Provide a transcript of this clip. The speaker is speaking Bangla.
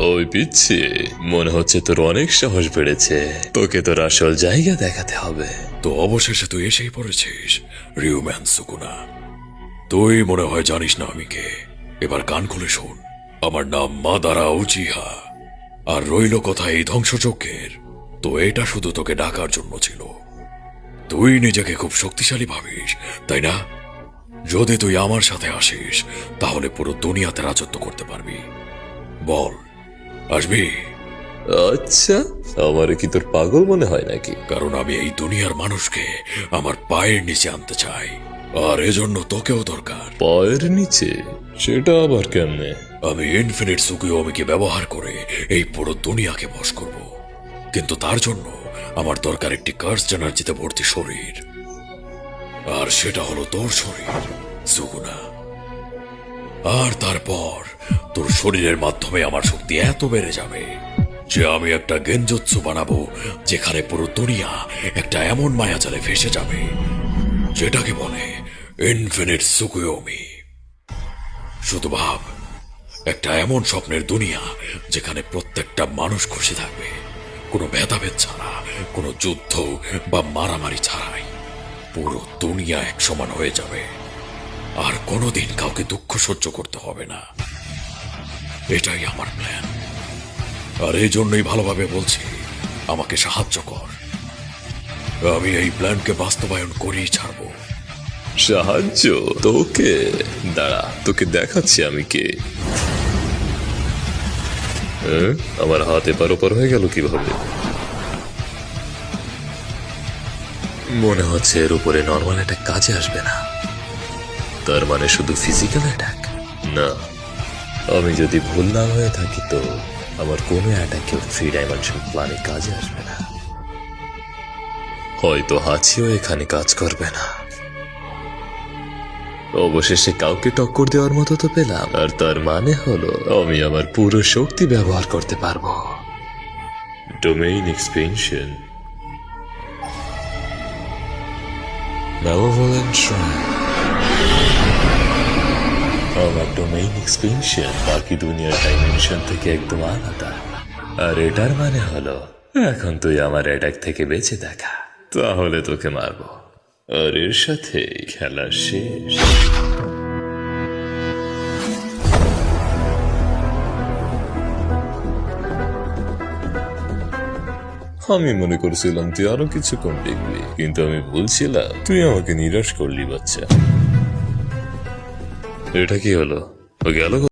ওই পিচ্ছি, মনে হচ্ছে তোর অনেক সাহস বেড়েছে। তোকে তোর আসল জায়গা দেখাতে হবে। তো অবশেষে তুই এসেই পড়েছিস, রিউম্যান সুকুনা। তুই মনে হয় জানিস না আমি কে। এবার কান খুলে শোন। আমার নাম মাদারা উচিহা। আর রইল কথা এই ধ্বংসযজ্ঞের, তো এটা শুধু তোকে ডাকার জন্য ছিল। তুই নিজেকে খুব শক্তিশালী ভাবিস, তাই না? যদি তুই আমার সাথে আসিস তাহলে পুরো দুনিয়াতে রাজত্ব করতে পারবি। বল, আসবি? আচ্ছা, আমার কি তোর পাগল মনে হয় নাকি? কারণ আমি এই দুনিয়ার মানুষকে আমার পায়ের নিচে আনতে চাই, আর এজন্য তোকেও দরকার। পায়ের নিচে? সেটা আবার কেমনে? আমি ইনফিনিট সুকুয়োমিকে ব্যবহার করে এই পুরো দুনিয়াকে বশ করব, কিন্তু তার জন্য আমার দরকার একটি কার্স এনার্জিতে ভর্তি শরীর। আর সেটা হলো তোর শরীর, সুকুনা। আর তারপর তোর শরীরের মাধ্যমে আমার শক্তি এত বেড়ে যাবে যে আমি একটা গেনজুৎসু বানাবো, যেখানে পুরো দুনিয়া একটা এমন মায়াজালে ভেসে যাবে যেটাকে বলে ইনফিনিট সুকুয়োমি। শুধু ভাব, একটা এমন স্বপ্নের দুনিয়া যেখানে প্রত্যেকটা মানুষ খুশি থাকবে, কোনো ভেদাভেদ ছাড়া, কোনো যুদ্ধ বা মারামারি ছাড়াই পুরো দুনিয়া এক সমান হয়ে যাবে, আর কোনোদিন কাউকে দুঃখ সহ্য করতে হবে না। এটাই আমার প্ল্যান, আর এই জন্যই ভালোভাবে বলছি, আমাকে সাহায্য কর। আমি এই প্ল্যানকে বাস্তবায়ন করেই ছাড়বো। সাহায্য? তোকে? দাঁড়া, তোকে দেখাচ্ছি আমি কে। আমার হাত এপার ওপার হয়ে গেল কিভাবে? মনে হচ্ছে এর উপরে নর্মাল অ্যাটাক কাজে আসবে না। তার মানে শুধু ফিজিক্যাল অ্যাটাক? না, আমি যদি ভুল না হয়ে থাকি তো আমার কোনো অ্যাটাকেও 3 ডাইমেনশন প্ল্যানে কাজে আসবে না। হয়তো হাঁচিও এখানে কাজ করবে না। অবশেষে কাউকে টক্কর দেওয়ার মতো তো পেলাম, আর তার মানে হলো আমি আমার পুরো শক্তি ব্যবহার করতে পারবো। Domain expansion. Malevolent Shrine। আমার ডোমেইন এক্সপেনশন বাকি দুনিয়ার ডাইমেনশন থেকে একদম আলাদা, আর এটার মানে হলো এখন তুই আমার অ্যাটাক থেকে বেঁচে দেখা, তাহলে তোকে মারবো, আর এর সাথে খেলা শেষ। আমি মনে করছিলাম তুই আরো কিছুক্ষণ টিকবি, কিন্তু আমি বলছিলাম তুই আমাকে নিরাশ করলি বাচ্চা। এটা কি হলো? ও গেল?